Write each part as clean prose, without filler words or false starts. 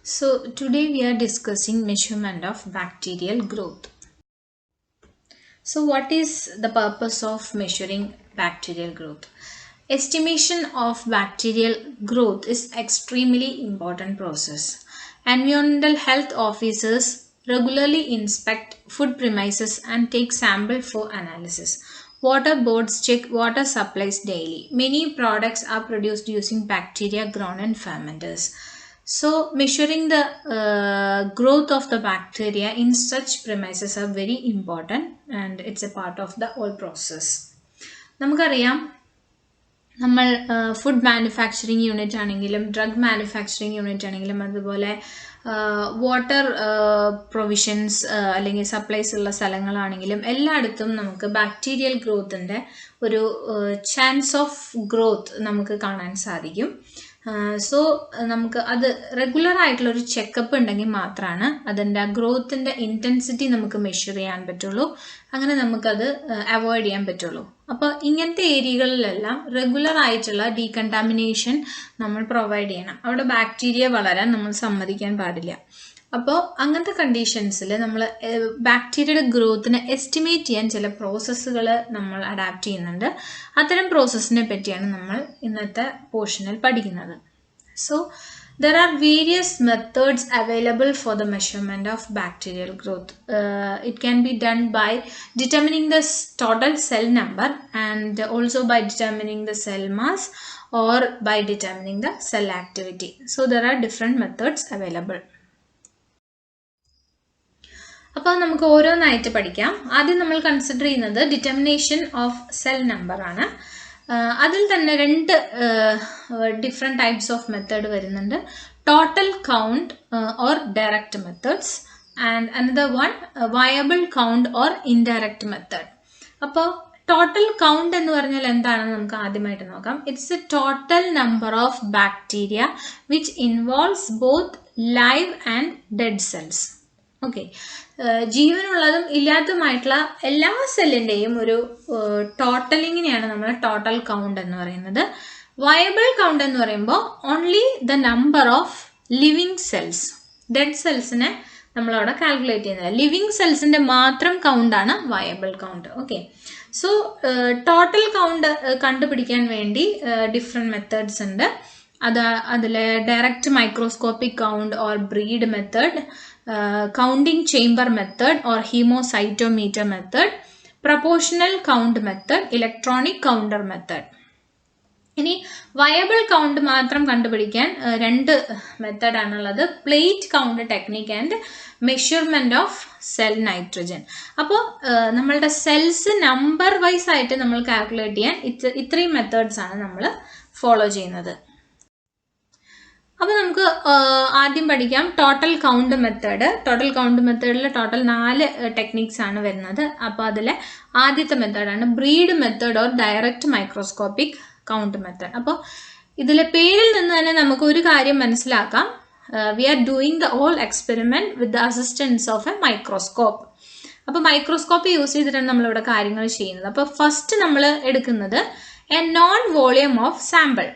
So today we are discussing measurement of bacterial growth. So what is the purpose of measuring bacterial growth? Estimation of bacterial growth is extremely important process. Environmental health officers regularly inspect food premises and take sample for analysis. Water boards check water supplies daily. Many products are produced using bacteria grown in fermenters. So measuring the growth of the bacteria in such premises are very important and it's a part of the whole process. നമുക്കറിയാം നമ്മൾ food manufacturing unit ആണെങ്കിലും drug manufacturing unit ആണെങ്കിലും അതുപോലെ water provisions അല്ലെങ്കിൽ supplies ഉള്ള സ്ഥലങ്ങളാണെങ്കിലും എല്ലായിടത്തും നമുക്ക് bacterial ഗ്രോത്തിൻ്റെ ഒരു ചാൻസ് ഓഫ് ഗ്രോത്ത് നമുക്ക് കാണാൻ സാധിക്കും. സോ നമുക്ക് അത് റെഗുലർ ആയിട്ടുള്ള ഒരു ചെക്കപ്പ് ഉണ്ടെങ്കിൽ മാത്രമാണ് അതിൻ്റെ ഗ്രോത്തിൻ്റെ ഇൻറ്റൻസിറ്റി നമുക്ക് മെഷർ ചെയ്യാൻ പറ്റുള്ളൂ. അങ്ങനെ നമുക്കത് അവോയ്ഡ് ചെയ്യാൻ പറ്റുള്ളൂ. അപ്പോൾ ഇങ്ങനത്തെ ഏരിയകളിലെല്ലാം റെഗുലർ ആയിട്ടുള്ള ഡീകണ്ടാമിനേഷൻ നമ്മൾ പ്രൊവൈഡ് ചെയ്യണം. അവിടെ ബാക്ടീരിയ വളരാൻ നമ്മൾ സമ്മതിക്കാൻ പാടില്ല. അപ്പോൾ അങ്ങനത്തെ കണ്ടീഷൻസിൽ നമ്മൾ ബാക്ടീരിയയുടെ ഗ്രോത്തിനെ എസ്റ്റിമേറ്റ് ചെയ്യാൻ ചില പ്രോസസ്സുകൾ നമ്മൾ അഡാപ്റ്റ് ചെയ്യുന്നുണ്ട്. അത്തരം പ്രോസസ്സിനെ പറ്റിയാണ് നമ്മൾ ഇന്നത്തെ പോർഷനിൽ പഠിക്കുന്നത്. So there are various methods available for the measurement of bacterial growth. It can be done by determining the total cell number and also by determining the cell mass or by determining the cell activity. So there are different methods available. അപ്പോൾ നമുക്ക് ഓരോന്നായിട്ട് പഠിക്കാം. ആദ്യം നമ്മൾ consider ചെയ്യുന്നത് determination of cell number ആണ്. അതിൽ തന്നെ രണ്ട് ഡിഫറെൻറ്റ് ടൈപ്സ് ഓഫ് മെത്തേഡ് വരുന്നുണ്ട്. Total count or direct methods and another one viable count or indirect method. അപ്പോൾ ടോട്ടൽ കൗണ്ട് എന്ന് പറഞ്ഞാൽ എന്താണെന്ന് നമുക്ക് ആദ്യമായിട്ട് നോക്കാം. It's a total number of bacteria which involves both live and dead cells. Okay, ജീവനുള്ളതും ഇല്ലാത്തതുമായിട്ടുള്ള എല്ലാ സെല്ലിൻ്റെയും ഒരു ടോട്ടലിങ്ങിനെയാണ് നമ്മൾ ടോട്ടൽ കൗണ്ട് എന്ന് പറയുന്നത്. വയബിൾ കൗണ്ട് എന്ന് പറയുമ്പോൾ only the number of living cells. Dead സെൽസിനെ നമ്മളവിടെ കാൽക്കുലേറ്റ് ചെയ്യുന്നത്. ലിവിങ് സെൽസിൻ്റെ മാത്രം കൗണ്ടാണ് viable count. Okay, so total count കണ്ടുപിടിക്കാൻ വേണ്ടി ഡിഫറെൻറ്റ് മെത്തേഡ്സ് ഉണ്ട്. അതിൽ direct microscopic count or Breed method, counting chamber method or hemocytometer method, proportional count method, electronic counter method. ഇനി വയബിൾ കൗണ്ട് മാത്രം കണ്ടുപിടിക്കാൻ രണ്ട് മെത്തേഡാണുള്ളത്. Plate count technique and measurement of cell nitrogen. അപ്പോൾ നമ്മളുടെ സെൽസ് നമ്പർ വൈസ് ആയിട്ട് നമ്മൾ calculate ചെയ്യാൻ ഇത്രയും മെത്തേഡ്സ് ആണ് നമ്മൾ ഫോളോ ചെയ്യുന്നത്. അപ്പോൾ നമുക്ക് ആദ്യം പഠിക്കാം total count method. Total count മെത്തേഡിൽ ടോട്ടൽ 4 ടെക്നിക്സ് ആണ് വരുന്നത്. അപ്പോൾ അതിൽ ആദ്യത്തെ മെത്തേഡാണ് Breed method or direct microscopic count method. അപ്പോൾ ഇതിലെ പേരിൽ നിന്ന് തന്നെ നമുക്ക് ഒരു കാര്യം മനസ്സിലാക്കാം. We are doing the all experiment with the assistance of a microscope. അപ്പോൾ മൈക്രോസ്കോപ്പ് യൂസ് ചെയ്തിട്ടാണ് നമ്മളിവിടെ കാര്യങ്ങൾ ചെയ്യുന്നത്. അപ്പോൾ ഫസ്റ്റ് നമ്മൾ എടുക്കുന്നത് a known volume of sample,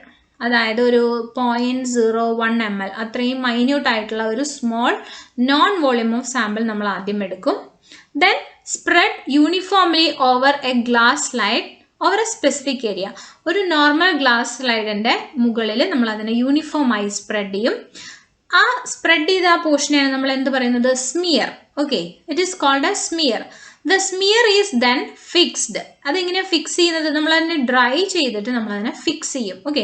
അതായത് ഒരു 0.01 ml അത്രയും മൈന്യൂട്ട് ആയിട്ടുള്ള ഒരു small non volume of sample നമ്മൾ ആദ്യം എടുക്കും. Then spread uniformly over A glass slide over A specific area. ഒരു നോർമൽ ഗ്ലാസ് സ്ലൈഡിൻ്റെ മുകളിൽ നമ്മൾ അതിനെ യൂണിഫോമായി സ്പ്രെഡ് ചെയ്യും. ആ സ്പ്രെഡ് ചെയ്ത ആ പോർഷനെയാണ് നമ്മൾ എന്ത് പറയുന്നത്? Smear. Okay, it is called a smear. The smear is then fixed. അതെങ്ങനെയാണ് ഫിക്സ് ചെയ്യുന്നത്? നമ്മൾ അതിനെ ഡ്രൈ ചെയ്തിട്ട് നമ്മൾ അതിനെ ഫിക്സ് ചെയ്യും. Okay,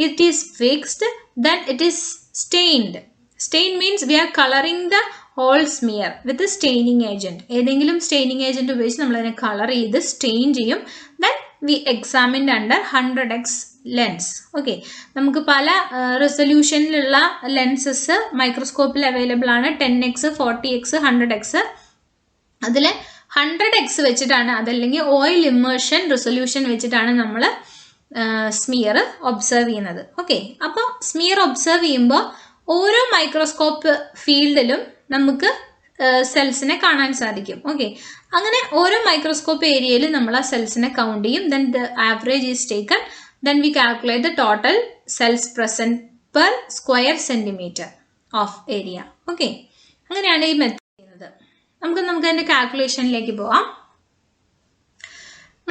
it is fixed, then it is stained. Stain means we are colouring the whole smear with staining agent. ഏതെങ്കിലും staining agent ഉപയോഗിച്ച് നമ്മളതിനെ കളർ ചെയ്ത് സ്റ്റെയിൻ ചെയ്യും. Then we examined under 100x lens. Okay, നമുക്ക് പല റെസൊല്യൂഷനിലുള്ള lenses മൈക്രോസ്കോപ്പിൽ available ആണ്. 10x, 40x, 100x. അതിൽ 100x വെച്ചിട്ടാണ്, അതല്ലെങ്കിൽ ഓയിൽ ഇമ്മേർഷൻ റെസൊല്യൂഷൻ വെച്ചിട്ടാണ് നമ്മൾ സ്മിയർ ഒബ്സർവ് ചെയ്യുന്നത്. ഓക്കെ, അപ്പോൾ സ്മിയർ ഒബ്സർവ് ചെയ്യുമ്പോൾ ഓരോ മൈക്രോസ്കോപ്പ് ഫീൽഡിലും നമുക്ക് സെൽസിനെ കാണാൻ സാധിക്കും. ഓക്കെ, അങ്ങനെ ഓരോ മൈക്രോസ്കോപ്പ് ഏരിയയിൽ നമ്മൾ ആ സെൽസിനെ കൗണ്ട് ചെയ്യും. Then the average is taken. Then we calculate the total cells present per square centimetre. Of area. Okay, അങ്ങനെയാണ് ഈ മെത്തേഡ് ചെയ്യുന്നത്. നമുക്ക് അതിൻ്റെ കാൽക്കുലേഷനിലേക്ക് പോവാം.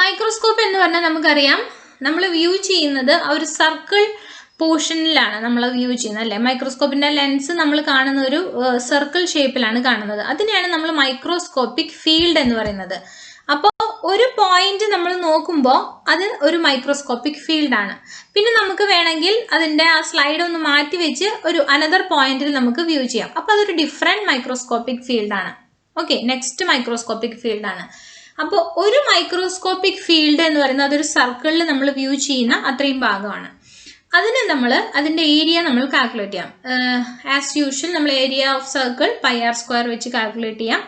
മൈക്രോസ്കോപ്പ് എന്ന് പറഞ്ഞാൽ നമുക്കറിയാം, നമ്മൾ വ്യൂ ചെയ്യുന്നത് ആ ഒരു സർക്കിൾ പോർഷനിലാണ് നമ്മൾ വ്യൂ ചെയ്യുന്നത് അല്ലേ. മൈക്രോസ്കോപ്പിന്റെ ലെൻസ് നമ്മൾ കാണുന്ന ഒരു സർക്കിൾ ഷേപ്പിലാണ് കാണുന്നത്. അതിനെയാണ് നമ്മൾ മൈക്രോസ്കോപ്പിക് ഫീൽഡ് എന്ന് പറയുന്നത്. അപ്പോൾ ഒരു പോയിന്റ് നമ്മൾ നോക്കുമ്പോൾ അത് ഒരു മൈക്രോസ്കോപ്പിക് ഫീൽഡാണ്. പിന്നെ നമുക്ക് വേണമെങ്കിൽ അതിൻ്റെ ആ സ്ലൈഡ് ഒന്ന് മാറ്റി വെച്ച് ഒരു അനദർ പോയിന്റിൽ നമുക്ക് വ്യൂ ചെയ്യാം. അപ്പോൾ അതൊരു ഡിഫറെൻറ്റ് മൈക്രോസ്കോപ്പിക് ഫീൽഡാണ്. ഓക്കെ, നെക്സ്റ്റ് മൈക്രോസ്കോപ്പിക് ഫീൽഡാണ്. അപ്പോൾ ഒരു മൈക്രോസ്കോപ്പിക് ഫീൽഡ് എന്ന് പറയുന്നത് അതൊരു സർക്കിളിൽ നമ്മൾ വ്യൂ ചെയ്യുന്ന അത്രയും ഭാഗമാണ്. അതിന് നമ്മൾ അതിൻ്റെ ഏരിയ നമ്മൾ കാൽക്കുലേറ്റ് ചെയ്യാം. ആസ് യൂഷ്വൽ നമ്മൾ ഏരിയ ഓഫ് സർക്കിൾ πr² വെച്ച് കാൽക്കുലേറ്റ് ചെയ്യാം.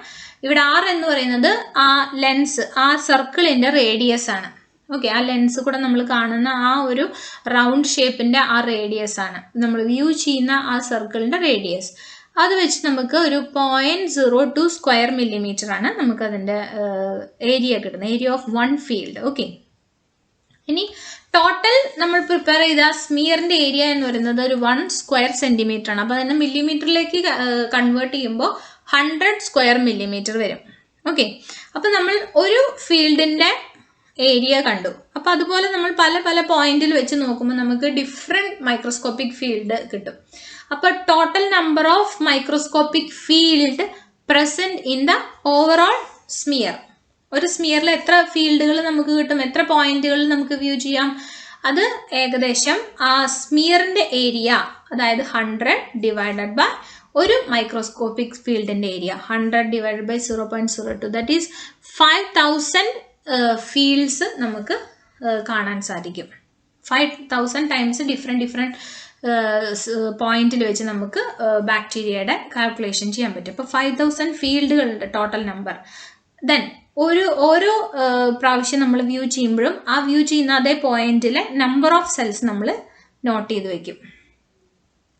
ഇവിടെ r എന്ന് പറയുന്നത് ആ ലെൻസ്, ആ സർക്കിളിൻ്റെ റേഡിയസ് ആണ്. ഓക്കെ, ആ ലെൻസ് കൂടെ നമ്മൾ കാണുന്ന ആ ഒരു റൗണ്ട് ഷേപ്പിൻ്റെ ആ റേഡിയസ് ആണ്, നമ്മൾ വ്യൂ ചെയ്യുന്ന ആ സർക്കിളിൻ്റെ റേഡിയസ്. അത് വെച്ച് നമുക്ക് ഒരു 0.02 സ്ക്വയർ മില്ലിമീറ്റർ ആണ് നമുക്കതിൻ്റെ ഏരിയ കിട്ടുന്നത്, area of one field. Okay, ഇനി ടോട്ടൽ നമ്മൾ പ്രിപ്പയർ ചെയ്ത സ്മിയറിൻ്റെ ഏരിയ എന്ന് പറയുന്നത് ഒരു 1 സ്ക്വയർ സെൻറ്റിമീറ്റർ ആണ്. അപ്പോൾ അതിനെ മില്ലിമീറ്ററിലേക്ക് കൺവേർട്ട് ചെയ്യുമ്പോൾ 100 സ്ക്വയർ മില്ലിമീറ്റർ വരും. ഓക്കെ, അപ്പോൾ നമ്മൾ ഒരു ഫീൽഡിൻ്റെ ഏരിയ കണ്ടു. അപ്പോൾ അതുപോലെ നമ്മൾ പല പല പോയിന്റിൽ വെച്ച് നോക്കുമ്പോൾ നമുക്ക് ഡിഫറെൻറ്റ് മൈക്രോസ്കോപ്പിക് ഫീൽഡ് കിട്ടും. അപ്പോൾ total number of microscopic field present in the overall smear. ഒരു സ്മിയറിൽ എത്ര ഫീൽഡുകൾ നമുക്ക് കിട്ടും, എത്ര പോയിന്റുകൾ നമുക്ക് വ്യൂ ചെയ്യാം, അത് ഏകദേശം ആ സ്മിയറിൻ്റെ ഏരിയ, അതായത് 100 ഡിവൈഡഡ് ബൈ ഒരു മൈക്രോസ്കോപ്പിക് ഫീൽഡിൻ്റെ area, 100 divided by 0.02, that is 5000 fields നമുക്ക് കാണാൻ സാധിക്കും. 5000 ടൈംസ് ഡിഫറെൻറ്റ് പോയിന്റിൽ വെച്ച് നമുക്ക് ബാക്ടീരിയയുടെ കാൽക്കുലേഷൻ ചെയ്യാൻ പറ്റും. അപ്പോൾ 5000 ഫീൽഡുകളുണ്ട് ടോട്ടൽ നമ്പർ. ദെൻ ഓരോ പ്രാവശ്യം നമ്മൾ വ്യൂ ചെയ്യുമ്പോഴും ആ വ്യൂ ചെയ്യുന്ന അതേ പോയിന്റിലെ നമ്പർ ഓഫ് സെൽസ് നമ്മൾ നോട്ട് ചെയ്ത് വെക്കും.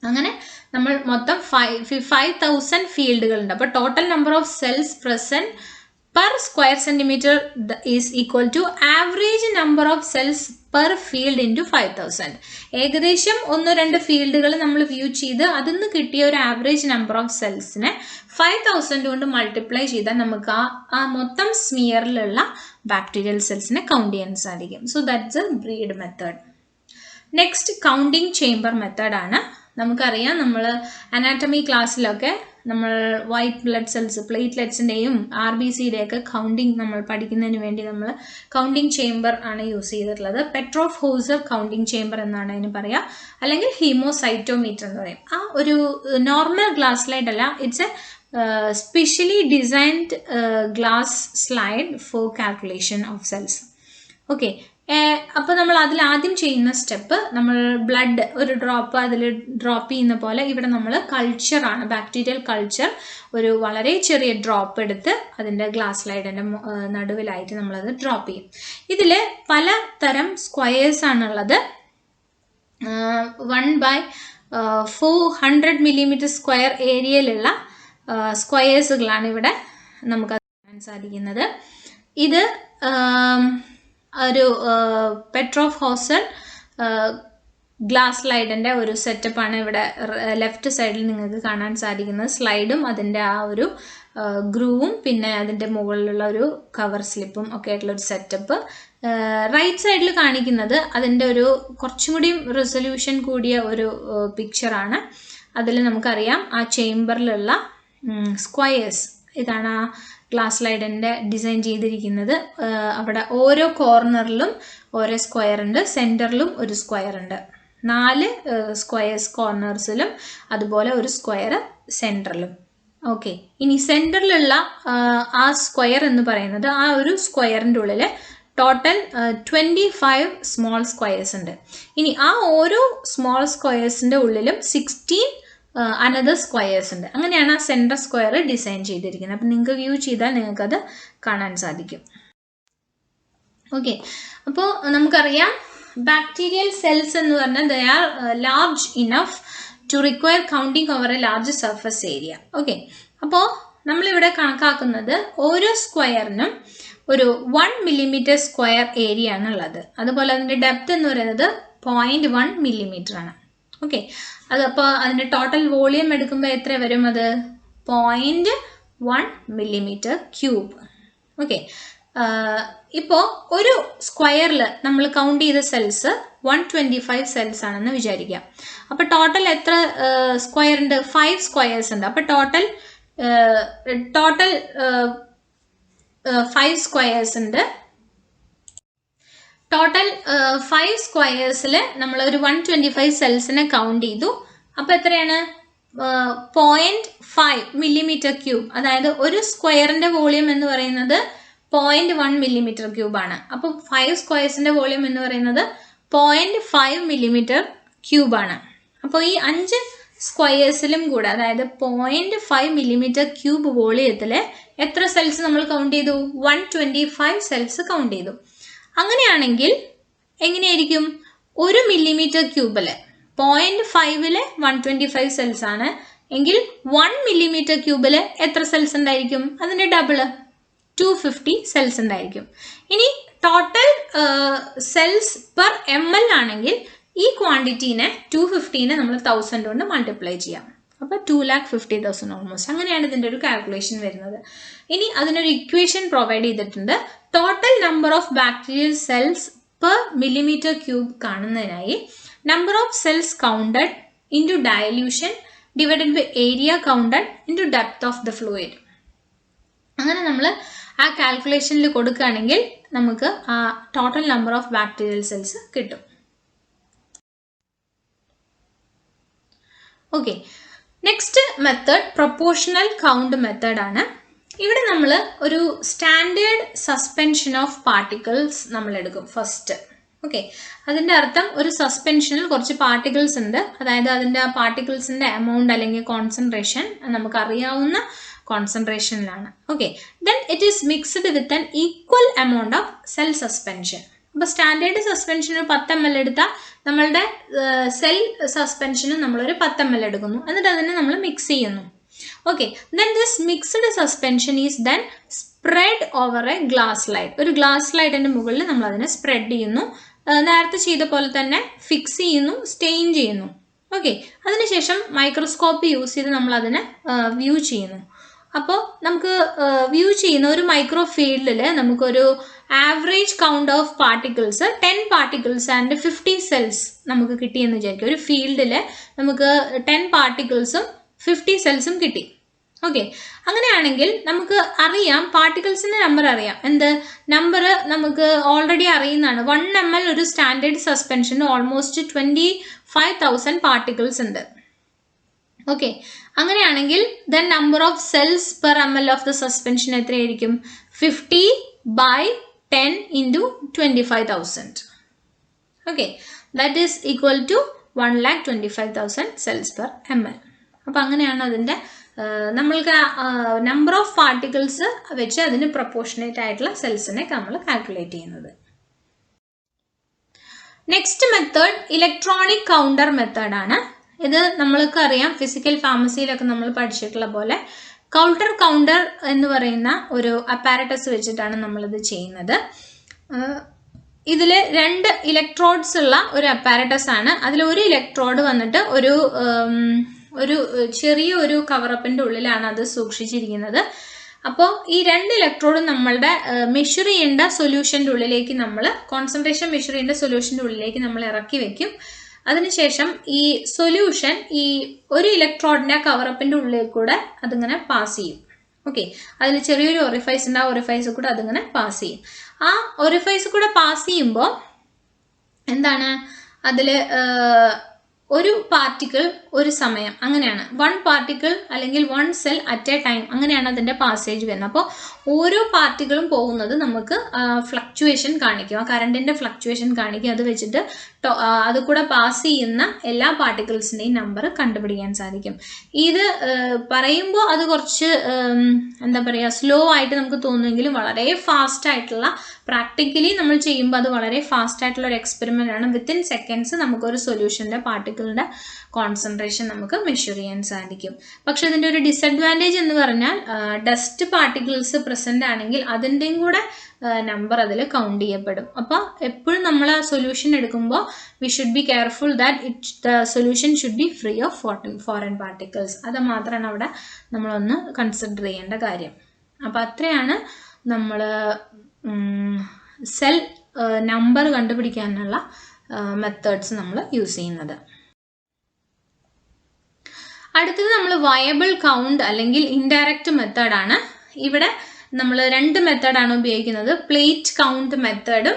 അങ്ങനെ നമ്മൾ മൊത്തം 5000 ഫീൽഡുകളുണ്ട്. അപ്പോൾ total number of cells present per square centimeter is equal to average number of cells per field into 5000. ഏകദേശം 1-2 ഫീൽഡുകൾ നമ്മൾ വ്യൂ ചെയ്ത് അതിൽ നിന്ന് കിട്ടിയ ഒരു ആവറേജ് നമ്പർ ഓഫ് സെൽസിനെ 5000 കൊണ്ട് മൾട്ടിപ്ലൈ ചെയ്താൽ നമുക്ക് ആ മൊത്തം സ്മിയറിലുള്ള ബാക്ടീരിയൽ സെൽസിനെ കൗണ്ട് ചെയ്യാൻ സാധിക്കും. So that's A breed method. Next counting chamber മെത്തേഡാണ്. നമുക്കറിയാം, നമ്മൾ അനാറ്റമി ക്ലാസ്സിലൊക്കെ നമ്മൾ വൈറ്റ് ബ്ലഡ് സെൽസ്, പ്ലേറ്റ്ലെറ്റ്സിൻ്റെയും RBCയുടെയൊക്കെ കൗണ്ടിങ് നമ്മൾ പഠിക്കുന്നതിന് വേണ്ടി നമ്മൾ കൗണ്ടിങ് ചേംബർ ആണ് യൂസ് ചെയ്തിട്ടുള്ളത്. പെട്രോഫ് ഹൗസർ കൗണ്ടിങ് ചേംബർ എന്നാണ് അതിന് പറയുക, അല്ലെങ്കിൽ ഹീമോസൈറ്റോമീറ്റർ എന്ന് പറയും. ആ ഒരു നോർമൽ ഗ്ലാസ് സ്ലൈഡ് അല്ല, it's a specially designed glass slide for calculation of cells. Okay, അപ്പോൾ നമ്മൾ അതിൽ ആദ്യം ചെയ്യുന്ന സ്റ്റെപ്പ്, നമ്മൾ ബ്ലഡ് ഒരു ഡ്രോപ്പ് അതിൽ ഡ്രോപ്പ് ചെയ്യുന്ന പോലെ ഇവിടെ നമ്മൾ കൾച്ചറാണ്, ബാക്ടീരിയൽ കൾച്ചർ ഒരു വളരെ ചെറിയ ഡ്രോപ്പ് എടുത്ത് അതിൻ്റെ ഗ്ലാസ് സ്ലൈഡിൻ്റെ നടുവിലായിട്ട് നമ്മളത് ഡ്രോപ്പ് ചെയ്യും. ഇതിൽ പല തരം സ്ക്വയേഴ്സ് ആണുള്ളത്. 1/400 മില്ലിമീറ്റർ സ്ക്വയർ ഏരിയയിലുള്ള സ്ക്വയേഴ്സുകളാണ് ഇവിടെ നമുക്ക് കാണാൻ സാധിക്കുന്നത്. ഇത് ഒരു പെട്രോഫ് ഹൗസർ ഗ്ലാസ് സ്ലൈഡിൻ്റെ ഒരു സെറ്റപ്പാണ് ഇവിടെ ലെഫ്റ്റ് സൈഡിൽ നിങ്ങൾക്ക് കാണാൻ സാധിക്കുന്നത്. സ്ലൈഡും അതിൻ്റെ ആ ഒരു ഗ്രൂവും പിന്നെ അതിൻ്റെ മുകളിലുള്ള ഒരു കവർ സ്ലിപ്പും ഒക്കെ ആയിട്ടുള്ള ഒരു സെറ്റപ്പ്. റൈറ്റ് സൈഡിൽ കാണിക്കുന്നത് അതിൻ്റെ ഒരു കുറച്ചും കൂടി റെസൊല്യൂഷൻ കൂടിയ ഒരു പിക്ചറാണ്. അതിൽ നമുക്കറിയാം ആ ചേംബറിലുള്ള സ്ക്വയേഴ്സ്, ഇതാണ് ആ ഗ്ലാസ് സ്ലൈഡിൻ്റെ ഡിസൈൻ ചെയ്തിരിക്കുന്നത്. അവിടെ ഓരോ കോർണറിലും ഓരോ സ്ക്വയർ ഉണ്ട്, സെൻറ്ററിലും ഒരു സ്ക്വയർ ഉണ്ട്, 4 സ്ക്വയേഴ്സ് കോർണേഴ്സിലും അതുപോലെ ഒരു സ്ക്വയർ സെൻറ്ററിലും. ഓക്കെ, ഇനി സെൻറ്ററിലുള്ള ആ സ്ക്വയർ എന്ന് പറയുന്നത്, ആ ഒരു സ്ക്വയറിൻ്റെ ഉള്ളിൽ ടോട്ടൽ 25 സ്മോൾ സ്ക്വയേഴ്സ് ഉണ്ട്. ഇനി ആ ഓരോ സ്മോൾ സ്ക്വയേഴ്സിൻ്റെ ഉള്ളിലും 16 അനദർ സ്ക്വയേഴ്സ് ഉണ്ട്. അങ്ങനെയാണ് ആ സെൻട്രൽ സ്ക്വയർ ഡിസൈൻ ചെയ്തിരിക്കുന്നത്. അപ്പം നിങ്ങൾക്ക് വ്യൂ ചെയ്താൽ നിങ്ങൾക്കത് കാണാൻ സാധിക്കും. ഓക്കെ, അപ്പോൾ നമുക്കറിയാം ബാക്ടീരിയൽ സെൽസ് എന്ന് പറഞ്ഞാൽ they are large enough to require counting over a large surface area. Okay, അപ്പോൾ നമ്മളിവിടെ കണക്കാക്കുന്നത് ഓരോ സ്ക്വയറിനും ഒരു 1 മില്ലിമീറ്റർ സ്ക്വയർ ഏരിയ ആണ് ഉള്ളത്. അതുപോലെ അതിൻ്റെ ഡെപ്ത് എന്ന് പറയുന്നത് 0.1 മില്ലിമീറ്റർ ആണ്. ഓക്കെ, അതപ്പോൾ അതിൻ്റെ ടോട്ടൽ വോളിയം എടുക്കുമ്പോൾ എത്ര വരും? അത് 0.1 millimeter cube. ഓക്കെ, ഇപ്പോൾ ഒരു സ്ക്വയറിൽ നമ്മൾ കൗണ്ട് ചെയ്ത സെൽസ് 125 സെൽസ് ആണെന്ന് വിചാരിക്കാം. അപ്പോൾ ടോട്ടൽ എത്ര സ്ക്വയർ ഉണ്ട്? 5 സ്ക്വയേഴ്സ് ഉണ്ട്. അപ്പോൾ ടോട്ടൽ 5 സ്ക്വയേഴ്സ് ഉണ്ട്. ടോട്ടൽ 5 സ്ക്വയേഴ്സിൽ നമ്മൾ ഒരു 125 സെൽസിനെ കൗണ്ട് ചെയ്തു. അപ്പോൾ എത്രയാണ്? 0.5 millimeter ക്യൂബ്. അതായത് ഒരു സ്ക്വയറിന്റെ വോളിയം എന്ന് പറയുന്നത് 0.1 millimeter ക്യൂബ് ആണ്. അപ്പോൾ 5 സ്ക്വയേഴ്സിന്റെ വോളിയം എന്ന് പറയുന്നത് 0.5 millimeter ക്യൂബ് ആണ്. അപ്പോൾ ഈ 5 സ്ക്വയേഴ്സിലും കൂടെ, അതായത് 0.5 millimeter ക്യൂബ് വോളിയത്തിൽ എത്ര സെൽസ് നമ്മൾ കൗണ്ട് ചെയ്തു? 125 സെൽസ് കൗണ്ട് ചെയ്തു. അങ്ങനെയാണെങ്കിൽ എങ്ങനെയായിരിക്കും? 1 millimeter ക്യൂബിൽ 0.5 125 സെൽസ് ആണ് എങ്കിൽ 1 millimeter ക്യൂബിൽ എത്ര സെൽസ് ഉണ്ടായിരിക്കും? അതിൻ്റെ ഡബിള് 250 സെൽസ് ഉണ്ടായിരിക്കും. ഇനി ടോട്ടൽ സെൽസ് പെർ ml ആണെങ്കിൽ ഈ ക്വാണ്ടിറ്റീനെ 250നെ നമ്മൾ 1000 കൊണ്ട് മൾട്ടിപ്ലൈ ചെയ്യാം. അപ്പോൾ 2,50,000 ഓൾമോസ്റ്റ്. അങ്ങനെയാണ് ഇതിൻ്റെ ഒരു കാൽക്കുലേഷൻ വരുന്നത്. ഇനി അതിനൊരു ഇക്വേഷൻ പ്രൊവൈഡ് ചെയ്തിട്ടുണ്ട്. Total number of bacterial cells per millimetre cube കാണുന്നതിനായി number of cells counted into dilution divided by area counted into depth of the fluid. അങ്ങനെ നമ്മൾ ആ കാൽക്കുലേഷനിൽ കൊടുക്കുകയാണെങ്കിൽ നമുക്ക് ആ total number of bacterial cells കിട്ടും. Okay, next method proportional count method ആണ്. ഇവിടെ നമ്മൾ ഒരു സ്റ്റാൻഡേർഡ് സസ്പെൻഷൻ ഓഫ് പാർട്ടിക്കിൾസ് നമ്മൾ എടുക്കും ഫസ്റ്റ്. ഓക്കെ, അതിൻ്റെ അർത്ഥം ഒരു സസ്പെൻഷനിൽ കുറച്ച് പാർട്ടിക്കിൾസ് ഉണ്ട്, അതായത് അതിൻ്റെ ആ പാർട്ടിക്കിൾസിൻ്റെ എമൗണ്ട് അല്ലെങ്കിൽ കോൺസെൻട്രേഷൻ നമുക്കറിയാവുന്ന കോൺസെൻട്രേഷനിലാണ്. Okay, then it is mixed with an equal amount of cell suspension. അപ്പോൾ സ്റ്റാൻഡേർഡ് സസ്പെൻഷന് 10 ml എടുത്താൽ നമ്മളുടെ സെൽ സസ്പെൻഷന് നമ്മളൊരു 10 ml എടുക്കുന്നു, എന്നിട്ട് അതിനെ നമ്മൾ മിക്സ് ചെയ്യുന്നു. Okay, then this mixed suspension is then spread over A glass slide. ഒരു ഗ്ലാസ് സ്ലൈഡിൻ്റെ മുകളിൽ നമ്മൾ അതിനെ സ്പ്രെഡ് ചെയ്യുന്നു, നേരത്തെ ചെയ്ത പോലെ തന്നെ ഫിക്സ് ചെയ്യുന്നു, സ്റ്റെയിൻ ചെയ്യുന്നു. ഓക്കെ, അതിനുശേഷം മൈക്രോസ്കോപ്പ് യൂസ് ചെയ്ത് നമ്മൾ അതിനെ വ്യൂ ചെയ്യുന്നു. അപ്പോൾ നമുക്ക് വ്യൂ ചെയ്യുന്ന ഒരു മൈക്രോ ഫീൽഡിൽ നമുക്കൊരു average count of particles 10 particles and 50 cells നമുക്ക് കിട്ടിയെന്ന് വിചാരിക്കും. ഒരു ഫീൽഡിൽ നമുക്ക് 10 പാർട്ടിക്കിൾസും 50 സെൽസും കിട്ടി. ഓക്കെ, അങ്ങനെയാണെങ്കിൽ നമുക്ക് അറിയാം പാർട്ടിക്കിൾസിൻ്റെ നമ്പർ അറിയാം. എന്ത് നമ്പർ നമുക്ക് ഓൾറെഡി അറിയുന്നതാണ്. 1 ml ഒരു സ്റ്റാൻഡേർഡ് സസ്പെൻഷന് ഓൾമോസ്റ്റ് 25,000 പാർട്ടിക്കിൾസ് ഉണ്ട്. ഓക്കെ, അങ്ങനെയാണെങ്കിൽ then number of cells per ml of the suspension എത്രയായിരിക്കും? 50/10 into 25,000. Okay, that is equal to 1,25,000 cells per ml. അപ്പോൾ അങ്ങനെയാണ് അതിൻ്റെ നമ്മൾക്ക് നമ്പർ ഓഫ് പാർട്ടിക്കിൾസ് വെച്ച് അതിന് പ്രൊപ്പോർഷനേറ്റ് ആയിട്ടുള്ള സെൽസിനെ നമ്മൾ കാൽക്കുലേറ്റ് ചെയ്യുന്നത്. നെക്സ്റ്റ് മെത്തേഡ് ഇലക്ട്രോണിക് കൗണ്ടർ മെത്തേഡാണ്. ഇത് നമ്മൾക്ക് അറിയാം, ഫിസിക്കൽ ഫാർമസിയിലൊക്കെ നമ്മൾ പഠിച്ചിട്ടുള്ള പോലെ കൗണ്ടർ എന്ന് പറയുന്ന ഒരു അപ്പാരറ്റസ് വെച്ചിട്ടാണ് നമ്മളിത് ചെയ്യുന്നത്. ഇതിൽ 2 ഇലക്ട്രോഡ്സ് ഉള്ള ഒരു അപ്പാരറ്റസ് ആണ്. അതിൽ ഒരു ഇലക്ട്രോഡ് വന്നിട്ട് ഒരു ചെറിയ ഒരു കവറപ്പിൻ്റെ ഉള്ളിലാണ് അത് സൂക്ഷിച്ചിരിക്കുന്നത്. അപ്പോൾ ഈ 2 ഇലക്ട്രോഡും നമ്മളുടെ മെഷർ ചെയ്യേണ്ട സൊല്യൂഷൻ്റെ ഉള്ളിലേക്ക് നമ്മൾ കോൺസെൻട്രേഷൻ മെഷർ ചെയ്യേണ്ട സൊല്യൂഷൻ്റെ ഉള്ളിലേക്ക് നമ്മൾ ഇറക്കി വെക്കും. അതിനുശേഷം ഈ സൊല്യൂഷൻ ഈ ഒരു ഇലക്ട്രോഡിൻ്റെ കവറപ്പിൻ്റെ ഉള്ളിൽ കൂടെ അതിങ്ങനെ പാസ് ചെയ്യും. ഓക്കെ, അതിൽ ചെറിയൊരു ഒറിഫൈസ് ഉണ്ട്, ആ ഒറിഫൈസ് കൂടെ അതിങ്ങനെ പാസ് ചെയ്യും. ആ ഒറിഫൈസ് കൂടെ പാസ് ചെയ്യുമ്പോൾ എന്താണ് അതിൽ ഒരു പാർട്ടിക്കിൾ ഒരു സമയം, അങ്ങനെയാണ് 1 പാർട്ടിക്കിൾ അല്ലെങ്കിൽ 1 സെൽ അറ്റ് എ ടൈം, അങ്ങനെയാണ് അതിൻ്റെ പാസേജ് വരുന്നത്. അപ്പോൾ ഓരോ പാർട്ടിക്കിളും പോകുന്നത് നമുക്ക് ഫ്ലക്ച്വേഷൻ കാണിക്കും, ആ കറണ്ടിൻ്റെ ഫ്ലക്ച്വേഷൻ കാണിക്കും. അത് വെച്ചിട്ട് അത് കൂടെ പാസ് ചെയ്യുന്ന എല്ലാ പാർട്ടിക്കിൾസിൻ്റെയും നമ്പർ കണ്ടുപിടിക്കാൻ സാധിക്കും. ഇത് പറയുമ്പോൾ അത് കുറച്ച് എന്താ പറയുക സ്ലോ ആയിട്ട് നമുക്ക് തോന്നുമെങ്കിലും വളരെ ഫാസ്റ്റ് ആയിട്ടുള്ള, പ്രാക്ടിക്കലി നമ്മൾ ചെയ്യുമ്പോൾ അത് വളരെ ഫാസ്റ്റ് ആയിട്ടുള്ള ഒരു എക്സ്പെരിമെൻ്റ് ആണ്. വിത്തിൻ സെക്കൻഡ്സ് നമുക്കൊരു സൊല്യൂഷൻ്റെ പാർട്ടിക്കിൾ പാർട്ടിക്കിളിൻ്റെ കോൺസെൻട്രേഷൻ നമുക്ക് മെഷർ ചെയ്യാൻ സാധിക്കും. പക്ഷെ ഇതിൻ്റെ ഒരു ഡിസഡ്വാൻറ്റേജ് എന്ന് പറഞ്ഞാൽ ഡസ്റ്റ് പാർട്ടിക്കിൾസ് പ്രസൻ്റ് ആണെങ്കിൽ അതിൻ്റെയും കൂടെ നമ്പർ അതിൽ കൗണ്ട് ചെയ്യപ്പെടും. അപ്പോൾ എപ്പോഴും നമ്മൾ ആ സൊല്യൂഷൻ എടുക്കുമ്പോൾ we should be careful that the solution should be free of foreign particles. അത് മാത്രമാണ് അവിടെ നമ്മളൊന്ന് കൺസിഡർ ചെയ്യേണ്ട കാര്യം. അപ്പോൾ അത്രയാണ് നമ്മൾ സെൽ നമ്പർ കണ്ടുപിടിക്കാനുള്ള മെത്തേഡ്സ് നമ്മൾ യൂസ് ചെയ്യുന്നത്. അടുത്തത് നമ്മൾ വയബിൾ കൗണ്ട് അല്ലെങ്കിൽ ഇൻഡയറക്റ്റ് മെത്തേഡാണ്. ഇവിടെ നമ്മൾ 2 മെത്തേഡാണ് ഉപയോഗിക്കുന്നത്. പ്ലേറ്റ് കൗണ്ട് മെത്തേഡും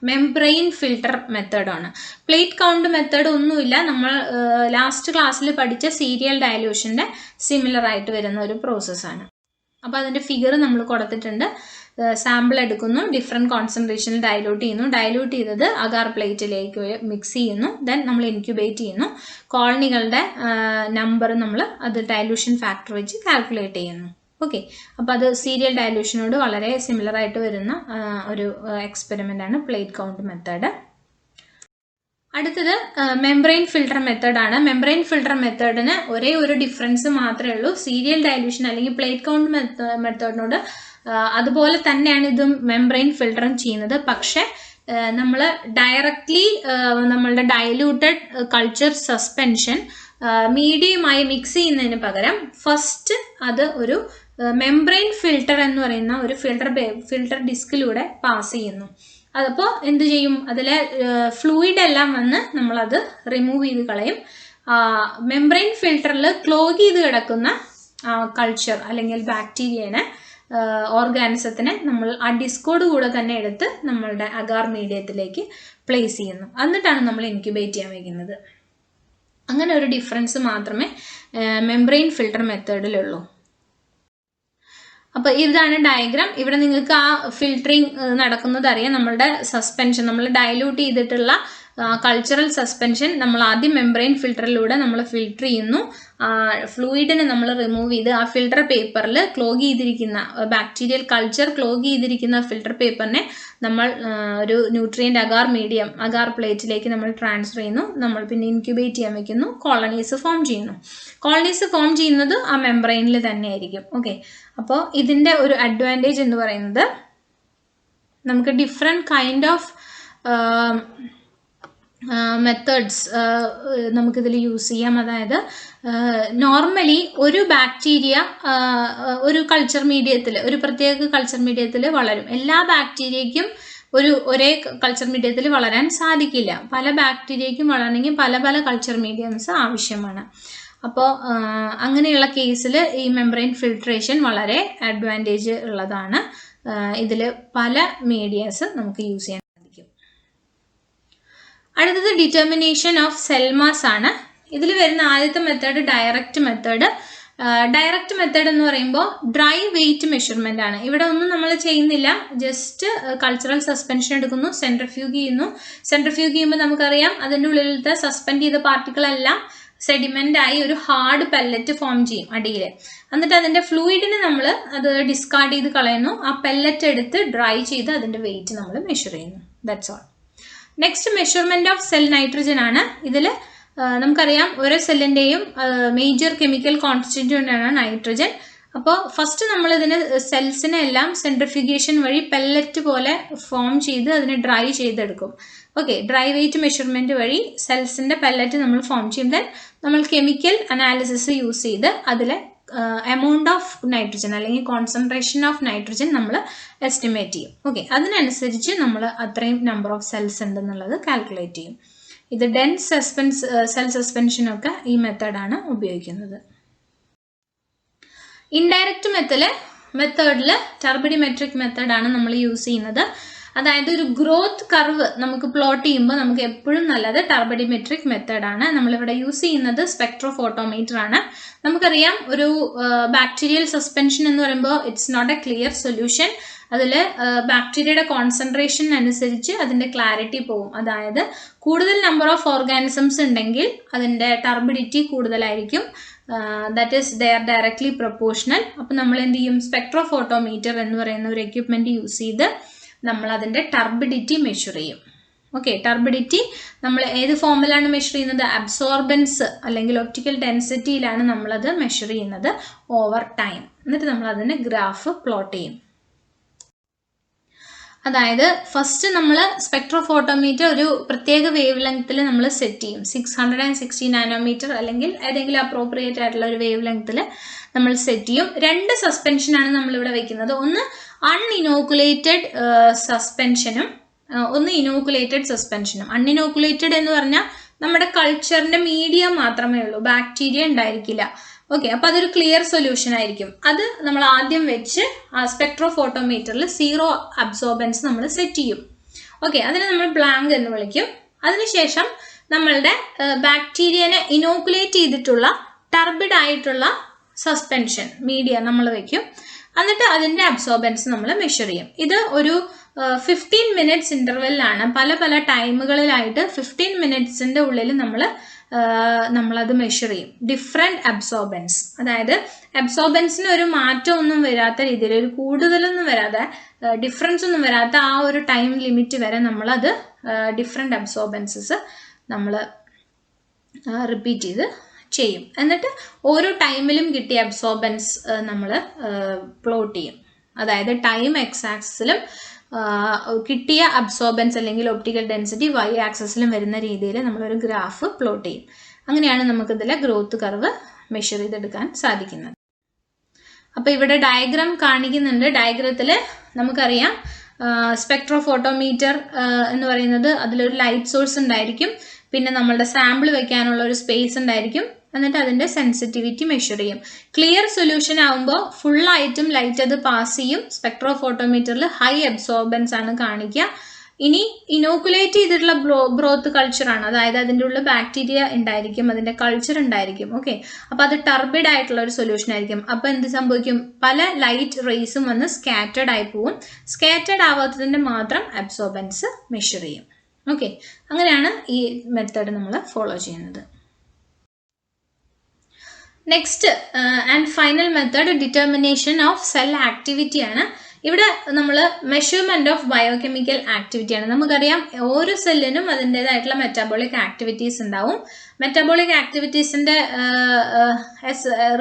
മെംബ്രെയിൻ ഫിൽട്ടർ മെത്തേഡാണ്. പ്ലേറ്റ് കൗണ്ട് മെത്തേഡ് ഒന്നുമില്ല, നമ്മൾ ലാസ്റ്റ് ക്ലാസ്സിൽ പഠിച്ച സീരിയൽ ഡയലൂഷൻ്റെ സിമിലർ ആയിട്ട് വരുന്ന ഒരു പ്രോസസ്സാണ്. അപ്പോൾ അതിൻ്റെ ഫിഗർ നമ്മൾ കൊടുത്തിട്ടുണ്ട്. സാമ്പിൾ എടുക്കുന്നു, ഡിഫറെൻറ്റ് കോൺസെൻട്രേഷനിൽ ഡൈലൂട്ട് ചെയ്യുന്നു, ഡൈലൂട്ട് ചെയ്തത് അഗാർ പ്ലേറ്റിലേക്ക് മിക്സ് ചെയ്യുന്നു, ദെൻ നമ്മൾ ഇൻക്യുബേറ്റ് ചെയ്യുന്നു. കോളനികളുടെ നമ്പർ നമ്മൾ അത് ഡൈലൂഷൻ ഫാക്ടർ വെച്ച് കാൽക്കുലേറ്റ് ചെയ്യുന്നു. ഓക്കെ, അപ്പോൾ അത് സീരിയൽ ഡയലൂഷനോട് വളരെ സിമിലർ ആയിട്ട് വരുന്ന ഒരു എക്സ്പെരിമെൻ്റ് ആണ് പ്ലേറ്റ് കൗണ്ട് മെത്തേഡ്. അടുത്തത് മെംബ്രെയിൻ ഫിൽട്ടർ മെത്തേഡാണ്. മെംബ്രെയിൻ ഫിൽട്ടർ മെത്തേഡിന് ഒരേ ഒരു ഡിഫറൻസ് മാത്രമേ ഉള്ളൂ. സീരിയൽ ഡയലൂഷൻ അല്ലെങ്കിൽ പ്ലേറ്റ് കൗണ്ട് മെത്തേഡിനോട് അതുപോലെ തന്നെയാണ് ഇതും മെംബ്രെയിൻ ഫിൽട്ടറും ചെയ്യുന്നത്. പക്ഷേ നമ്മൾ ഡയറക്റ്റ്ലി നമ്മളുടെ ഡയലൂട്ടഡ് കൾച്ചർ സസ്പെൻഷൻ മീഡിയയുമായി മിക്സ് ചെയ്യുന്നതിന് പകരം ഫസ്റ്റ് അത് ഒരു മെംബ്രെയിൻ ഫിൽട്ടർ എന്ന് പറയുന്ന ഒരു ഫിൽട്ടർ ഡിസ്കിലൂടെ പാസ് ചെയ്യുന്നു. അതപ്പോൾ എന്ത് ചെയ്യും, അതിലെ ഫ്ലൂയിഡ് എല്ലാം വന്ന് നമ്മളത് റിമൂവ് ചെയ്ത് കളയും. മെംബ്രെയിൻ ഫിൽട്ടറിൽ ക്ലോഗ് ചെയ്ത് കിടക്കുന്ന കൾച്ചർ അല്ലെങ്കിൽ ബാക്ടീരിയനെ ഓർഗാനിസത്തിനെ നമ്മൾ ആ ഡിസ്കോട് കൂടെ തന്നെ എടുത്ത് നമ്മളുടെ അഗാർ മീഡിയത്തിലേക്ക് പ്ലേസ് ചെയ്യുന്നു. എന്നിട്ടാണ് നമ്മൾ ഇൻക്യുബേറ്റ് ചെയ്യാൻ വയ്ക്കുന്നത്. അങ്ങനെ ഒരു ഡിഫറൻസ് മാത്രമേ മെംബ്രെയിൻ ഫിൽട്ടർ മെത്തേഡിലുള്ളൂ. അപ്പോൾ ഇതാണ് ഡയഗ്രാം. ഇവിടെ നിങ്ങൾക്ക് ആ ഫിൽറ്ററിങ് നടക്കുന്നത് അറിയാം. നമ്മളുടെ സസ്പെൻഷൻ, നമ്മൾ ഡയലൂട്ട് ചെയ്തിട്ടുള്ള കൾച്ചറൽ സസ്പെൻഷൻ നമ്മൾ ആദ്യം മെംബ്രെയിൻ ഫിൽറ്ററിലൂടെ നമ്മൾ ഫിൽറ്റർ ചെയ്യുന്നു. ഫ്ലൂയിഡിനെ നമ്മൾ റിമൂവ് ചെയ്ത് ആ ഫിൽറ്റർ പേപ്പറിൽ ക്ലോഗ് ചെയ്തിരിക്കുന്ന ബാക്ടീരിയൽ കൾച്ചർ ക്ലോഗ് ചെയ്തിരിക്കുന്ന ഫിൽറ്റർ പേപ്പറിനെ നമ്മൾ ഒരു ന്യൂട്രിയൻ്റ് അഗാർ പ്ലേറ്റിലേക്ക് നമ്മൾ ട്രാൻസ്ഫർ ചെയ്യുന്നു. നമ്മൾ പിന്നെ ഇൻക്യുബേറ്റ് ചെയ്യാൻ വയ്ക്കുന്നു. കോളനീസ് ഫോം ചെയ്യുന്നു. കോളനീസ് ഫോം ചെയ്യുന്നത് ആ മെംബ്രെയിനിൽ തന്നെ ആയിരിക്കും. ഓക്കെ, അപ്പോൾ ഇതിൻ്റെ ഒരു അഡ്വാൻറ്റേജ് എന്ന് പറയുന്നത് നമുക്ക് ഡിഫറെൻറ്റ് കൈൻഡ് ഓഫ് മെത്തേഡ്സ് നമുക്കിതിൽ യൂസ് ചെയ്യാം. അതായത് നോർമലി ഒരു ബാക്ടീരിയ ഒരു കൾച്ചർ മീഡിയത്തിൽ, ഒരു പ്രത്യേക കൾച്ചർ മീഡിയത്തിൽ വളരും. എല്ലാ ബാക്ടീരിയയ്ക്കും ഒരേ കൾച്ചർ മീഡിയത്തിൽ വളരാൻ സാധിക്കില്ല. പല ബാക്ടീരിയയ്ക്കും വളരണമെങ്കിൽ പല പല കൾച്ചർ മീഡിയംസ് ആവശ്യമാണ്. അപ്പോൾ അങ്ങനെയുള്ള കേസിൽ ഈ മെംബ്രെയിൻ ഫിൽട്രേഷൻ വളരെ അഡ്വാൻറ്റേജ് ഉള്ളതാണ്. ഇതിൽ പല മീഡിയാസ് നമുക്ക് യൂസ് ചെയ്യാൻ സാധിക്കും. അടുത്തത് ഡിറ്റർമിനേഷൻ ഓഫ് സെൽ മാസ് ആണ്. ഇതിൽ വരുന്ന ആദ്യത്തെ method direct method. Direct method എന്ന് പറയുമ്പോൾ ഡ്രൈ വെയിറ്റ് മെഷർമെൻ്റ് ആണ്. ഇവിടെ ഒന്നും നമ്മൾ ചെയ്യുന്നില്ല, ജസ്റ്റ് കൾച്ചറൽ സസ്പെൻഷൻ എടുക്കുന്നു, സെൻട്രിഫ്യൂഗ് ചെയ്യുന്നു. സെൻട്രിഫ്യൂഗ് ചെയ്യുമ്പോൾ നമുക്കറിയാം അതിൻ്റെ ഉള്ളിലത്തെ സസ്പെൻഡ് ചെയ്ത പാർട്ടിക്കിളെല്ലാം സെഡിമെൻ്റ് ആയി ഒരു ഹാർഡ് പെല്ലറ്റ് ഫോം ചെയ്യും അടിയിൽ. എന്നിട്ട് അതിൻ്റെ ഫ്ലൂയിഡിനെ നമ്മൾ അത് ഡിസ്കാർഡ് ചെയ്ത് കളയുന്നു. ആ പെല്ലറ്റ് എടുത്ത് ഡ്രൈ ചെയ്ത് അതിൻ്റെ വെയിറ്റ് നമ്മൾ മെഷർ ചെയ്യുന്നു. That's all. Next measurement of cell nitrogen ആണ്. ഇതിൽ നമുക്കറിയാം ഓരോ സെല്ലിൻ്റെയും മേജർ കെമിക്കൽ കോൺസ്റ്റിറ്റ്യൂൻ്റ് ആണ് നൈട്രജൻ. അപ്പോൾ ഫസ്റ്റ് നമ്മൾ ഇതിന് സെൽസിനെ എല്ലാം സെൻട്രിഫ്യൂഗേഷൻ വഴി പെല്ലറ്റ് പോലെ ഫോം ചെയ്ത് അതിനെ ഡ്രൈ ചെയ്തെടുക്കും. ഓക്കെ, ഡ്രൈ വെയിറ്റ് മെഷർമെൻറ്റ് വഴി സെൽസിൻ്റെ പെല്ലറ്റ് നമ്മൾ ഫോം ചെയ്യും. ദെൻ നമ്മൾ കെമിക്കൽ അനാലിസിസ് യൂസ് ചെയ്ത് അതിലെ എമൗണ്ട് ഓഫ് നൈട്രജൻ അല്ലെങ്കിൽ കോൺസെൻട്രേഷൻ ഓഫ് നൈട്രജൻ നമ്മൾ എസ്റ്റിമേറ്റ് ചെയ്യും. ഓക്കെ, അതിനനുസരിച്ച് നമ്മൾ അത്രയും നമ്പർ ഓഫ് സെൽസ് ഉണ്ടെന്നുള്ളത് കാൽക്കുലേറ്റ് ചെയ്യും. ഇത് ഡെൻസ് സെൽ സസ്പെൻഷനൊക്കെ ഈ മെത്തേഡാണ് ഉപയോഗിക്കുന്നത്. ഇൻഡയറക്റ്റ് മെത്തേഡിൽ ടർബിഡിമെട്രിക് മെത്തേഡാണ് നമ്മൾ യൂസ് ചെയ്യുന്നത്. അതായത് ഒരു ഗ്രോത്ത് കർവ് നമുക്ക് പ്ലോട്ട് ചെയ്യുമ്പോൾ നമുക്ക് എപ്പോഴും നല്ലത് ടർബിഡിമെട്രിക് മെത്തേഡാണ്. നമ്മളിവിടെ യൂസ് ചെയ്യുന്നത് സ്പെക്ട്രോഫോട്ടോമീറ്റർ ആണ്. നമുക്കറിയാം ഒരു ബാക്ടീരിയൽ സസ്പെൻഷൻ എന്ന് പറയുമ്പോൾ it's not a clear solution. അതിൽ ബാക്ടീരിയയുടെ കോൺസെൻട്രേഷൻ അനുസരിച്ച് അതിൻ്റെ ക്ലാരിറ്റി പോകും. അതായത് കൂടുതൽ നമ്പർ ഓഫ് ഓർഗാനിസംസ് ഉണ്ടെങ്കിൽ അതിൻ്റെ ടർബിഡിറ്റി കൂടുതലായിരിക്കും. That is they are directly proportional. അപ്പോൾ നമ്മൾ എന്ത് ചെയ്യും, സ്പെക്ട്രോഫോട്ടോമീറ്റർ എന്ന് പറയുന്ന ഒരു എക്യുപ്മെൻറ്റ് യൂസ് ചെയ്ത് നമ്മൾ അതിൻ്റെ ടർബിഡിറ്റി മെഷർ ചെയ്യും. ഓക്കെ, ടർബിഡിറ്റി നമ്മൾ ഏത് ഫോമിലാണ് മെഷർ ചെയ്യുന്നത്? അബ്സോർബൻസ് അല്ലെങ്കിൽ ഒപ്റ്റിക്കൽ ഡെൻസിറ്റിയിലാണ് നമ്മളത് മെഷർ ചെയ്യുന്നത് ഓവർ ടൈം. എന്നിട്ട് നമ്മൾ അതിന് ഗ്രാഫ് പ്ലോട്ട് ചെയ്യും. അതായത് ഫസ്റ്റ് നമ്മൾ സ്പെക്ട്രോഫോട്ടോമീറ്റർ ഒരു പ്രത്യേക വേവ് ലെങ്ത്തിൽ നമ്മൾ സെറ്റ് ചെയ്യും. 660 നാനോമീറ്റർ അല്ലെങ്കിൽ ഏതെങ്കിലും അപ്രോപ്രിയേറ്റ് ആയിട്ടുള്ള ഒരു വേവ് ലെങ്ത്തിൽ നമ്മൾ സെറ്റ് ചെയ്യും. 2 സസ്പെൻഷനാണ് നമ്മളിവിടെ വെക്കുന്നത്. ഒന്ന് അൺഇനോക്കുലേറ്റഡ് സസ്പെൻഷനും ഒന്ന് ഇനോക്കുലേറ്റഡ് സസ്പെൻഷനും. അൺഇനോക്കുലേറ്റഡ് എന്ന് പറഞ്ഞാൽ നമ്മുടെ കൾച്ചറിന്റെ മീഡിയം മാത്രമേ ഉള്ളൂ, ബാക്ടീരിയ ഉണ്ടായിരിക്കില്ല. ഓക്കെ, അപ്പൊ അതൊരു ക്ലിയർ സൊല്യൂഷൻ ആയിരിക്കും. അത് നമ്മൾ ആദ്യം വെച്ച് ആ സ്പെക്ട്രോഫോട്ടോമീറ്ററിൽ 0 അബ്സോർബൻസ് നമ്മൾ സെറ്റ് ചെയ്യും. ഓക്കെ, അതിനെ നമ്മൾ ബ്ലാങ്ക് എന്ന് വിളിക്കും. അതിനുശേഷം നമ്മളുടെ ബാക്ടീരിയനെ ഇനോക്കുലേറ്റ് ചെയ്തിട്ടുള്ള ടർബിഡ് ആയിട്ടുള്ള സസ്പെൻഷൻ മീഡിയ നമ്മൾ വെക്കും. എന്നിട്ട് അതിന്റെ അബ്സോർബൻസ് നമ്മൾ മെഷർ ചെയ്യും. ഇത് ഒരു 15 മിനിറ്റ്സ് ഇന്റർവെല്ലാണ്, പല പല ടൈമുകളിലായിട്ട് 15 മിനിറ്റ്സിന്റെ ഉള്ളിൽ നമ്മളത് മെഷർ ചെയ്യും. ഡിഫറെൻറ്റ് അബ്സോർബൻസ്, അതായത് അബ്സോർബൻസിന് ഒരു മാറ്റമൊന്നും വരാത്ത രീതിയിൽ, ഒരു കൂടുതലൊന്നും വരാതെ, ഡിഫറൻസ് ഒന്നും വരാത്ത ആ ഒരു ടൈം ലിമിറ്റ് വരെ നമ്മളത് ഡിഫറെൻറ്റ് അബ്സോർബൻസസ് നമ്മൾ റിപ്പീറ്റ് ചെയ്ത് ചെയ്യും. എന്നിട്ട് ഓരോ ടൈമിലും കിട്ടിയ അബ്സോർബൻസ് നമ്മൾ പ്ലോട്ട് ചെയ്യും. അതായത് ടൈം എക്സ് ആക്സിസിലും കിട്ടിയ അബ്സോർബൻസ് അല്ലെങ്കിൽ ഒപ്റ്റിക്കൽ ഡെൻസിറ്റി വൈ ആക്സിസിലും വരുന്ന രീതിയിൽ നമ്മളൊരു ഗ്രാഫ് പ്ലോട്ട് ചെയ്യും. അങ്ങനെയാണ് നമുക്കിതിലെ ഗ്രോത്ത് കർവ് മെഷർ ചെയ്തെടുക്കാൻ സാധിക്കുന്നത്. അപ്പോൾ ഇവിടെ ഡയഗ്രാം കാണിക്കുന്നുണ്ട്. ഡയഗ്രത്തിൽ നമുക്കറിയാം സ്പെക്ട്രോഫോട്ടോമീറ്റർ എന്ന് പറയുന്നത് അതിലൊരു ലൈറ്റ് സോഴ്സ് ഉണ്ടായിരിക്കും, പിന്നെ നമ്മളുടെ സാമ്പിൾ വെക്കാനുള്ള ഒരു സ്പേസ് ഉണ്ടായിരിക്കും, എന്നിട്ട് അതിന്റെ സെൻസിറ്റിവിറ്റി മെഷർ ചെയ്യും. ക്ലിയർ സൊല്യൂഷൻ ആകുമ്പോൾ ഫുള്ളായിട്ടും ലൈറ്റ് അത് പാസ് ചെയ്യും. സ്പെക്ട്രോഫോട്ടോമീറ്ററിൽ ഹൈ അബ്സോർബൻസ് ആണ് കാണിക്കുക. ഇനി ഇനോക്കുലേറ്റ് ചെയ്തിട്ടുള്ള ബ്രോത്ത് കൾച്ചറാണ്, അതായത് അതിൻ്റെ ഉള്ളിൽ ബാക്ടീരിയ ഉണ്ടായിരിക്കും, അതിന്റെ കൾച്ചർ ഉണ്ടായിരിക്കും. ഓക്കെ, അപ്പൊ അത് ടർബിഡ് ആയിട്ടുള്ള ഒരു സൊല്യൂഷൻ ആയിരിക്കും. അപ്പൊ എന്ത് സംഭവിക്കും? പല ലൈറ്റ് റേസും വന്ന് സ്കാറ്റേഡ് ആയി പോവും. സ്കാറ്റേഡ് ആവാത്തതിന്റെ മാത്രം അബ്സോർബൻസ് മെഷർ ചെയ്യും. ഓക്കെ, അങ്ങനെയാണ് ഈ മെത്തേഡ് നമ്മൾ ഫോളോ ചെയ്യുന്നത്. Next and final method determination of cell activity ആണ്. ഇവിടെ നമ്മൾ മെഷർമെന്റ് ഓഫ് ബയോകെമിക്കൽ ആക്ടിവിറ്റി ആണ്. നമുക്കറിയാം ഓരോ സെല്ലിനും അതിൻ്റെതായിട്ടുള്ള മെറ്റാബോളിക് ആക്ടിവിറ്റീസ് ഉണ്ടാവും. മെറ്റാബോളിക് ആക്ടിവിറ്റീസിന്റെ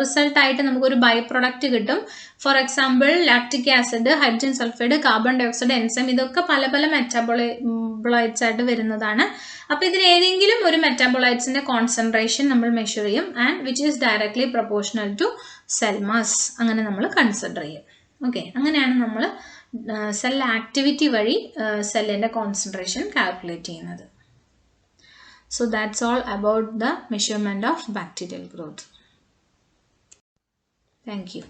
റിസൾട്ടായിട്ട് നമുക്കൊരു ബൈ പ്രൊഡക്റ്റ് കിട്ടും. For example lactic acid, hydrogen sulphide, carbon dioxide, enzyme, ഇതൊക്കെ പല പല മെറ്റാബോളൈറ്റ്സ് ആയിട്ട് വരുന്നതാണ്. അപ്പൊ ഇതിൽ ഏതെങ്കിലും ഒരു മെറ്റാബോളൈറ്റ്സിന്റെ കോൺസെൻട്രേഷൻ നമ്മൾ മെഷർ ചെയ്യും, and which is directly proportional to cell mass. അങ്ങനെ നമ്മൾ കൺസിഡർ ചെയ്യും. ഓക്കെ, അങ്ങനെയാണ് നമ്മൾ സെൽ ആക്ടിവിറ്റി വഴി സെല്ലിന്റെ കോൺസെൻട്രേഷൻ കാൽക്കുലേറ്റ് ചെയ്യുന്നത്. So that's all about the measurement of bacterial growth. Thank you.